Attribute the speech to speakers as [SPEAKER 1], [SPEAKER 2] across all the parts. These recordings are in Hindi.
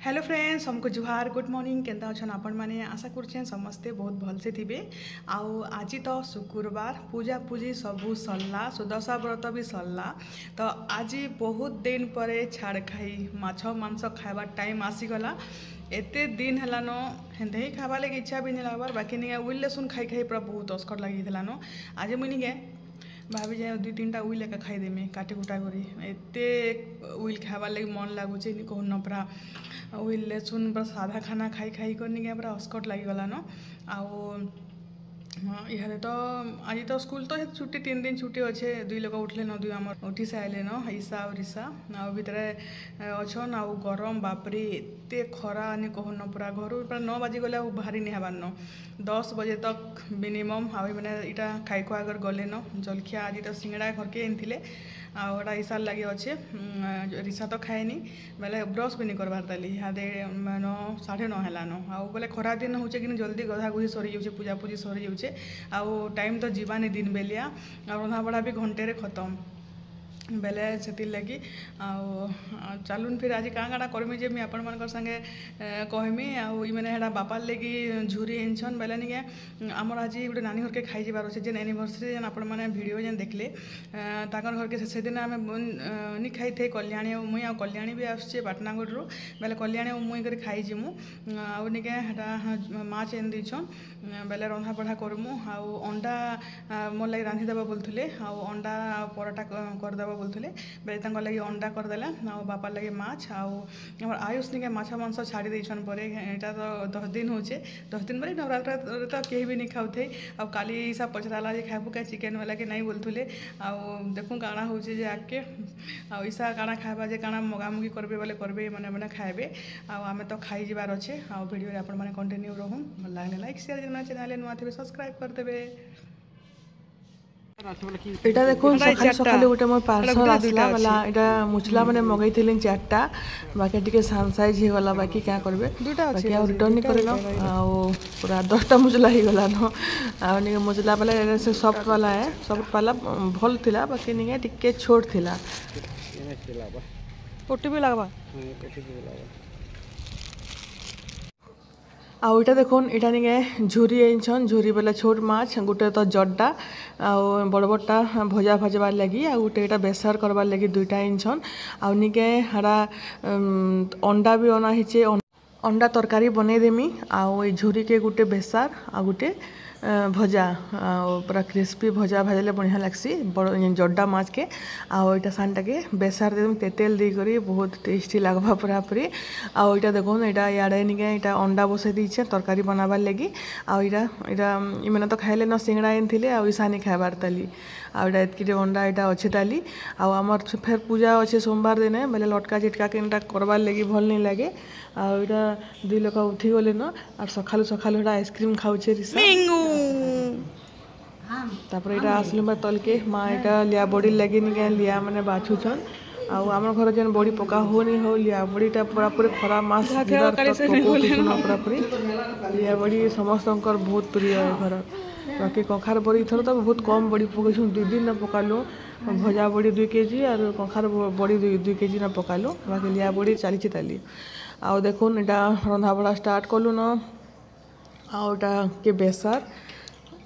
[SPEAKER 1] हेलो फ्रेंड्स हमको जुहार गुड मॉर्निंग केंता अच्छन आपण माने आशा करछें समस्ते बहुत भलसे थिबे। आउ आज तो शुक्रवार पूजा पूजी सबू सरला सुदशा व्रत भी सरला। तो आज बहुत दिन पर छाड़ खाई माछ मांस खाइबा टाइम आसीगला। एते दिन हेलान हेन्ते ही खावा लगे इच्छा भी नहीं लगवार बाकी नहीं उइल लसुन खाई खाई पूरा बहुत अस्कर लगी आज मुझे निगे भाभी जाए दुई तीन टा उइल एका खाईदेमी काटी कुटा करी एते उइल खाइबार लगे मन लगुचे कहून पूरा उइल लसुन पूरा साधा खाना खाई खाई कर निके पूरा अस्कट लगिगलान। आउ इहादे तो आज तो स्कूल तो छुट्टी 3 दिन छुट्टी अच्छे दुई लोग उठले न दुई आम उठी सारे न ईसा और ईसा आ भितर अच्छन आउ गरम बापरे एते खरा नहीं कहन पूरा घर पूरा 9 बाजी गले बाहरी नहीं हबार न 10 बजे तक मिनिमम आ मैंने इटा खाई खुआ कर गले न जलखिया आज तो सिंगड़ा घर के आनी आटा ईसार लगे अच्छे रीसा तो खाएनी बेले ब्रश भी नहीं करबार ताली इहादे 9 9:30 हेलान आउ बोले खरा दिन हो कि जल्दी गधा गुधी सरी जाऊे पूजा पूजी सरी जाऊे आउ टाइम तो जीवानी दिन बेलिया आ रंधा बड़ा भी घंटे खत्म बेले से लगी आउ चलून फिर आज काँ काटा करमी जे आपण मान संगे कहमी आउ मैंने हेड़ा बापार लगी झुरी आनछन बेले निके आमर आज गोटे नानी घर के खाई जाबार अच्छे जेन एनिवर्सरी जेन आपण मैंने वीडियो जेन देखले ताकर घर के से दिन आम नहीं खाई थे कल्याणी मुई आ कल्याणी भी आसचे पाटनागढ़ बेले कल्याणी मुई कर खाई जीमु आउ निके हेटा माछ एन दीछन बेले रंधा पढ़ा करमु आउ अंडा मोर लगे रांधिदेव बोलते आउ अंडा परोटा करदेव बोलते बेले लगे अंडा करदेला आ बापार लगे माछ आउ आयुष निके माछ मांस छाड़ी देछन पर एटा तो 10 दिन हो 10 दिन पर नवरात्र तो कहीं भी नहीं खाऊ थे आ काली सब पचराला जे खाबू क्या चिकेन वाला के नहीं बोलते आउ देखूँ काଣା हो आगे आ ईसा काଣା खाइबा जे काଣା मगामुगी करबे बोले करबे मैंने मैंने खाइबे आम तो खाई जबार अच्छे आ वीडियो आपण मैंने कंटिन्यू रहूँ भल लगे लाइक शेयर जेना चैनल नुआ थे सब्सक्राइब करदेवे। এটা দেখুন সকালে সকালে গোটে মোর পার্সল আসলা বলা এটা মুছলা মানে মগাইছিলেন 4টা বাকি টিকে সানসাইজ হয়ে গলা বাকি क्या করবে বাকি আর রিটার্ন নি করেন আর পুরা 10টা মুছলা হয়ে গলা ন আর নি মুছলা वाला से सॉफ्ट वाला है सॉफ्ट वाला भल थिला बाकी नी टिके छोट थिला ओटीपी लागबा आउ इटा देखुन इटा निके झुरी आनछन झुरी बेला छोट माछ गोटे तो जड्डा आउ बड़ बड़टा भजा भाजबार लगी आ गोटे इटा बेसार करबार लगी दुईटा आनछन आउ निके हरा अंडा भी अना हिचे अंडा तरकारी बनै देमी आउ ए झुरी के गोटे बेसार आ गोटे भजा पूरा क्रिस्पी भजा भाजले बढ़िया लगसी बड़ जड्डा माछ के आउ इटा सानटा के बेसार देम तेतेल दी करी बहुत टेस्टी लगवा पूरा पूरी आउ इटा देखो इटा याडे निके इटा अंडा बसै दीछे तरकारी बनाबार लगी आउ इटा इटा इमने तो खाइले न सिंगड़ा आनथिले आउ ईसानी खाइबार ताली आउ इटा एतकी अंडा इटा अच्छे ताली आउ आमर फेर पूजा अच्छे सोमवार दिन बेले लटका चिटका के इनटा करबार लगी भल नहीं लगे आउ इटा दुई लोक उठी गले न और सखालु सखालु इटा आइसक्रीम खाऊचे रिसा तापर इटा आसलु मैं तल के माँ इटा लिया बड़ी लगे निके लिया मैंने बाछुछन आउ आम घर जेन बड़ी पका हो नहीं हो लिया बड़ीटा पूरा पूरी खरा मास पूरा पूरी लिया बड़ी समस्त बहुत प्रिय है घर बाकी कखार बड़ी थर तो बहुत कम बड़ी पकड़ 2 दिन न पकालु भजा बड़ी 2 केजी और कखार बड़ी 2 केजी न पकालु बाकी लिया बड़ी चली ताली आउ देखुन इटा रंधा बड़ा स्टार्ट कलु न आउटा के बेसार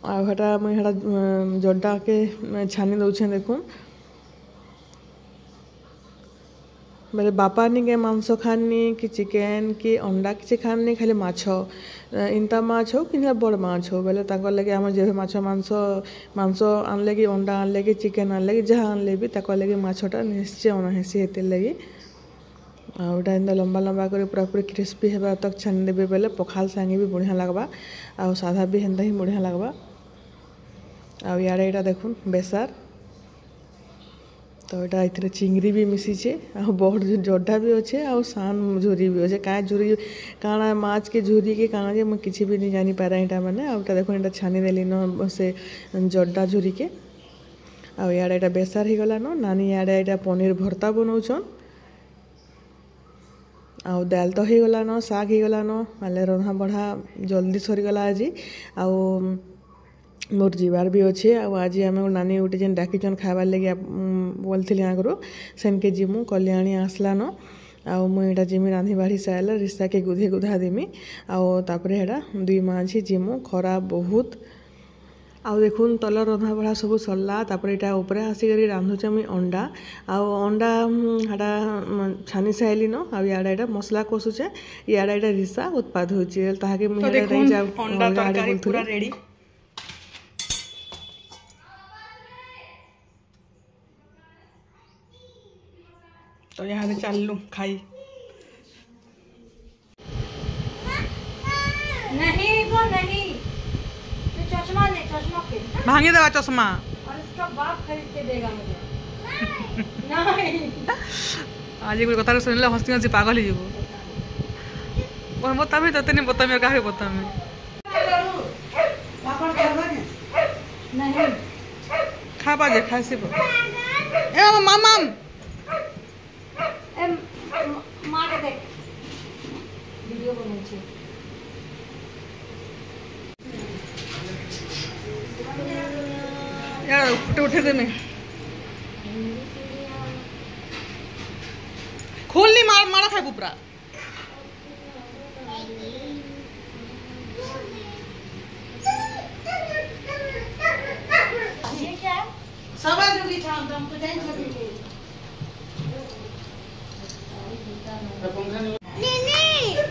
[SPEAKER 1] आटा मुझे जड्डा के छानी दौछे देखुन बेले बापा नहीं के मांस खानी कि चिकेन कि अंडा किसी खानी खाली माछ इंता माछ हो कि बड़ माछ हो बेले लगे आम जे माछ मांस मांस आनले कि अंडा आनले कि चिकेन आनले कि जहाँ आनले भी लगे माछटा निश्चय अना हेसी हेते लगी आउटा एंता लंबा लंबा कर पूरा पूरी क्रिस्पी हेबा तक छानी देबे बेले पखाल संगे भी बढ़िया लगवा आ साधा भी हेन्ता ही बढ़िया लगवा आ याडे इटा देखुन बेसार तो यहाँ इतने चिंगरी भी मिसीचे आ बहुत जड्डा भी अच्छे आ सान झुरी भी अच्छे क्या झुरी काଣା माछ के झुरी के काଣା जे मुझे किसी भी नहीं जानी पारा यहाँ मैंने आटा देखो यहाँ छानी देली न से जड्डा झुरी के आ याडे यहाँ बेसार हो गला न नानी याडे यहाँ पनीर भर्ता बनाऊन आउ दाल तो हो गला न साग हो गला न माले रंधा बढ़ा जल्दी सरीगला आज आउ मोर जीवार भी अच्छे आज आम नानी गोटे जेन डाकिचन खाइबार लगे बोलते आगु सेनके जीमु कल्याणी आसला न आउ मुझे जिमी रांधि बाढ़ी सारे रिसा के गुधे गुधा देमी आउे हेटा 2 माँ झी जिमु खरा बहुत आउ देखुन तल रंधा बढ़ा सब सरला यहाँ उपरे आसिक रांधुचे मुई अंडा अंडा हाटा छानी साइली न आड़े यहाँ मसला कषुचे इे यहाँ रिसा उत्पाद होचे ताके रेडी। तो यहाँ चलू खाई
[SPEAKER 2] नहीं वो नहीं तो चश्मा नहीं चश्मा के
[SPEAKER 1] भांगी देवा चश्मा
[SPEAKER 2] और इसका बाप खरीद के देगा मुझे नहीं
[SPEAKER 1] आज कोई कथा सुनले हंसी हंसी पागल ही जीवो और बता भी तो नहीं बता मैं काहे बता मैं
[SPEAKER 2] नहीं
[SPEAKER 1] खा पाजे खासी ए मामा
[SPEAKER 2] माँ के देख वीडियो बनाई छे
[SPEAKER 1] यार उठे दे मैं खोल नहीं मारा था कुपरा
[SPEAKER 2] ये क्या है
[SPEAKER 3] सवा जोगी छाम तुम तो जाइन छबी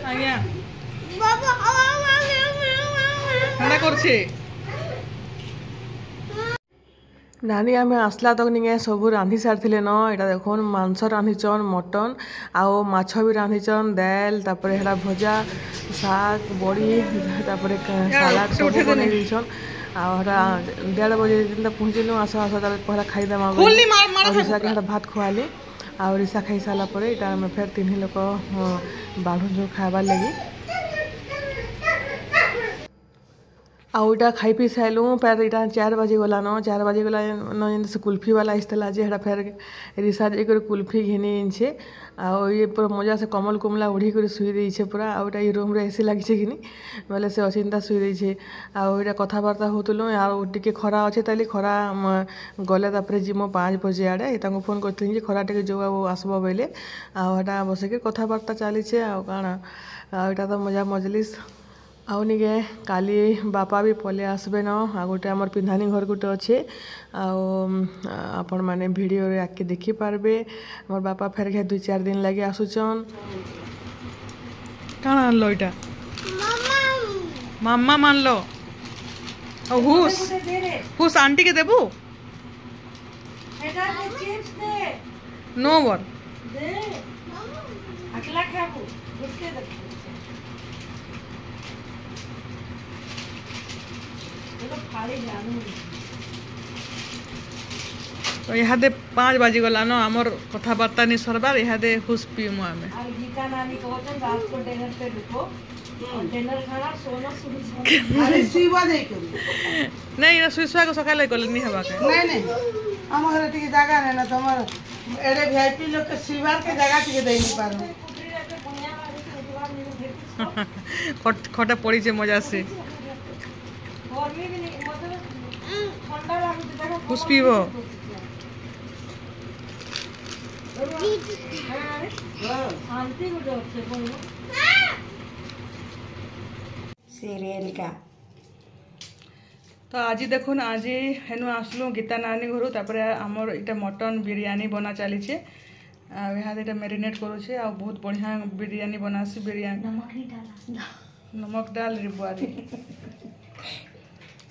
[SPEAKER 1] आज्ञा ठंडा करछे नानी आम आसला तक निके सब रांधि सारी न यहाँ देखुन मांस रांधिचन मटन आउ माछ भी रांधिचन दाल तापर हेड़ा भजा साग बड़ी तापर सलाद सब बन देछन आटा 1:30 बजे पहुँचलु आस आस पहला खाईदेमा रिसा के हेड़ा भात खुआली आ रिसा खाई सारा पर यहाँ आम फेर 3 लोक बाढ़ुचु खाबार लगी आउटा खाई पी सारूँ फिर यहाँ 4 बजे गला न 4 बजे गला न से कुल्फी वाला आसला जे फिर रिसा जाकर कुल्फी घिनी आनछे ये पूरा मजा से कमल कुमला उड़ी कर शुई देछे पूरा आउटा ये रूम रे एसी लगी कि बोले से अचिंता शुई देछे आउटा कथबार्ता होतलु टे खरा अच्छे ताली खरा गले जिमो 5 बजे आड़े फोन करी खरा टे जो आसब बोले आटा बसिक कथबार्ता चलीचे आना आटा तो मजा मजलिस आउ निके काली बापा भी पले आसबे न आ गोटे आमर पिंधानी घर गोटे अच्छे आपण माने वीडियो रे आके देखि पारबे मोर बापा फेर घे 2-4 दिन लगे आसुचन काना आनलो इटा मामा मानलो हुस हुस आंटी के देबू नो वर
[SPEAKER 2] दे अकेला खाबू उसके दे
[SPEAKER 1] तो यहाँ 5 बजे गला न आमर कथबार्ता नहीं सरबार यहाँ हुस पीमु आमे
[SPEAKER 2] गीता नानी कहतन रात को डिनर पे रुको डिनर खाना सोना शुरू
[SPEAKER 3] अरे सीवा दे के
[SPEAKER 1] नहीं ना सुइसवा को सकाले गले नहीं हवा के
[SPEAKER 3] नहीं हम घर टिके जगह नहीं ना तमर एरे वीआईपी लोग के सीवार के जगह टिके दे नहीं पारो
[SPEAKER 1] खटा पड़ी छे मजा से
[SPEAKER 2] गर्मी भी नहीं मतलब ठंडा लागु देखो
[SPEAKER 1] हुस पीबो
[SPEAKER 2] शांति को जो से बोलो सीरियल का
[SPEAKER 1] तो आज देखुन आज हेनु आसलु गीता नानी घर तापर आमर इटा मटन बिरयानी बना चली छे यहाँ इटा मैरिनेट करूछे आ बहुत बढ़िया बिरयानी बनासी बिरयानी नमक डाल रे बुआरी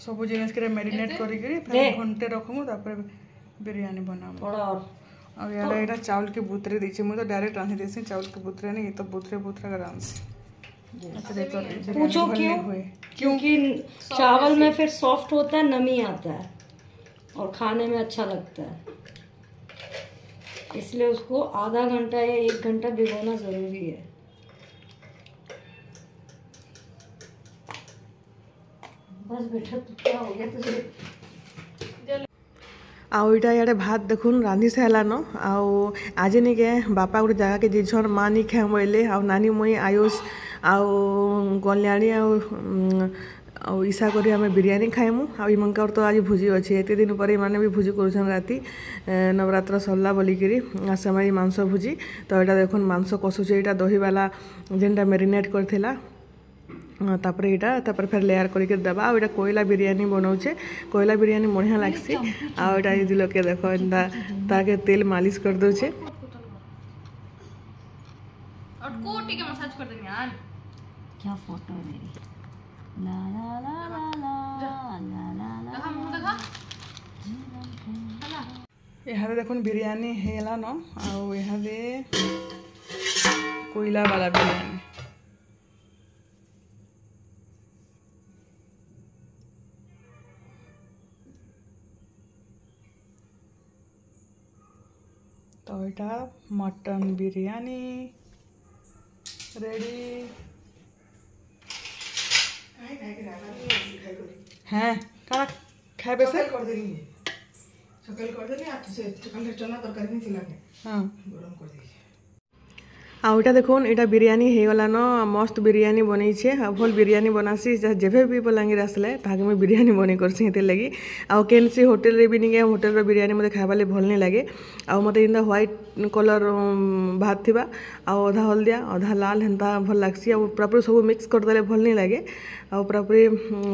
[SPEAKER 1] सब जिनिस के मैरिनेट करी घंटे रखमु तापर बिरयानी बनामु और यार एटा चावल के बुतरे दीछे मुझे तो डायरेक्ट रांधि देसी चावल के बुतरे नहीं तो बुतरे का रांधसी
[SPEAKER 2] पूछो क्यों क्योंकि चावल में फिर सॉफ्ट होता है नमी आता है और खाने में अच्छा लगता है इसलिए उसको आधा घंटा या 1 घंटा भिगोना जरूरी है बस बेटा तो क्या हो गया तुझे
[SPEAKER 1] आउ इटा यारे भात देखुन रांधि सारा न आउ आज निके बापा गोटे जगह के जीछन माँ नहीं खाए बोले आउ नानी मुई आयुष आउ गल्याणी आउ ଆଉ ଇସା କରି ଆମେ ବିରିୟାନୀ ଖାଇମୁ ଆଉ ଇମାନଙ୍କର ତ ଆଜି ଭୋଜି ଅଛି ଏତେ ଦିନ ପରେ ଏମାନେ ବି ଭୋଜି କରୁଛନ୍ ରାତି ନବରାତ୍ର ସରିଲା ବୋଲିକିରି ସେମାନେ ମାଂସ ଭୋଜି ତ ଏଇଟା ଦେଖୁନ୍ ମାଂସ କଷୁଛେ ଏଇଟା ଦହିବାଲା ଯେନ୍ଟା ମ୍ୟାରିନେଟ୍ କରିଥିଲା ତାପରେ ଏଇଟା ତାପରେ ଫେର୍ ଲେୟାର କରିକି ଦେବା ଆଉ ଏଇଟା କୋଇଲା ବିରିୟାନୀ ବନାଉଛେ କୋଇଲା ବିରିୟାନୀ ବଢ଼ିଆ ଲାଗ୍ସି ଆଉ ଏଇଟା ଯଦି ଲୋକେ ଦେଖ ଏନ୍ତା ତାକେ ତେଲ ମାଲିଶ କରିଦେଉଛେ
[SPEAKER 2] क्या फोटो है मेरी ला ला ला ला ला ला ला ला
[SPEAKER 1] यहाँ देखुन बिरयानी हैला न आउ यहाँ कोयला वाला बिरयानी तो এটা मटन बिरयानी रेडी হ্যাঁ কারা খাইবে সে
[SPEAKER 3] कर देनी सकाल कर देनी आज से सकाल चना तरकारी नहीं थिला
[SPEAKER 1] हाँ
[SPEAKER 3] गरम कर देनी
[SPEAKER 1] आउ इटा देखुन इटा बिरयानी हेगलान मस्त बिरयानी बनईछे भल बिरयानी बनासी जेबे भी बलांगीर आसले ताके मैं बिरयानी बनै करसी हेते लगी आउ केनसी होटल रे भी निगे होटल रो बिरयानी मते खाइबाले भल नहीं लगे आउ मते इंदा व्हाइट कलर भात थिबा आउ आधा हल्दिया आधा लाल हेंता भल लागसी आउ पूरा सब मिक्स कर देले भल नहीं लगे आउ पूरा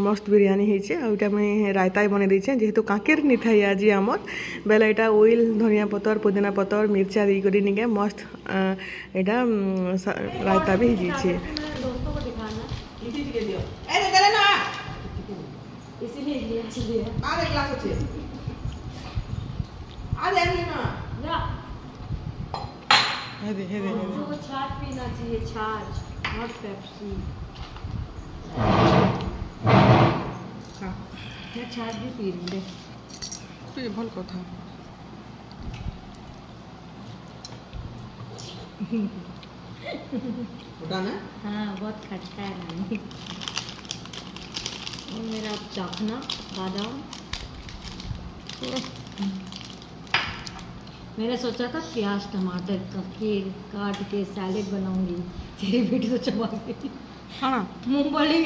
[SPEAKER 1] मस्त बिरयानी हेछे आउ इटा मैं रायता बनै दैछे जेहेतु काकेर नि थाई आज हमर बेला इटा ऑयल धनिया पतर पुदीना पतर मिर्चा दी करी निगे मस्त इटा रायता भी हीचे
[SPEAKER 2] दोस्तों को दिखाना
[SPEAKER 3] इसी के दियो ए दे देना
[SPEAKER 2] इसीलिए लिए
[SPEAKER 3] आधे ग्लास अच्छे आधे लेना
[SPEAKER 2] ना
[SPEAKER 1] हेदे
[SPEAKER 2] वो छाछ पीना चाहिए छाछ नॉट पेप्सी
[SPEAKER 1] हां
[SPEAKER 2] मैं छाछ भी पी रही हूँ
[SPEAKER 1] तो ये भल कथा
[SPEAKER 3] उठाना
[SPEAKER 2] हाँ बहुत खट्टा है रानी और मेरा चाखना बादाम मैंने सोचा था प्याज टमाटर का खीर काट के सैलेड बनाऊंगी तेरी बेटी तो चबा गई
[SPEAKER 1] हाँ
[SPEAKER 2] मूंगफली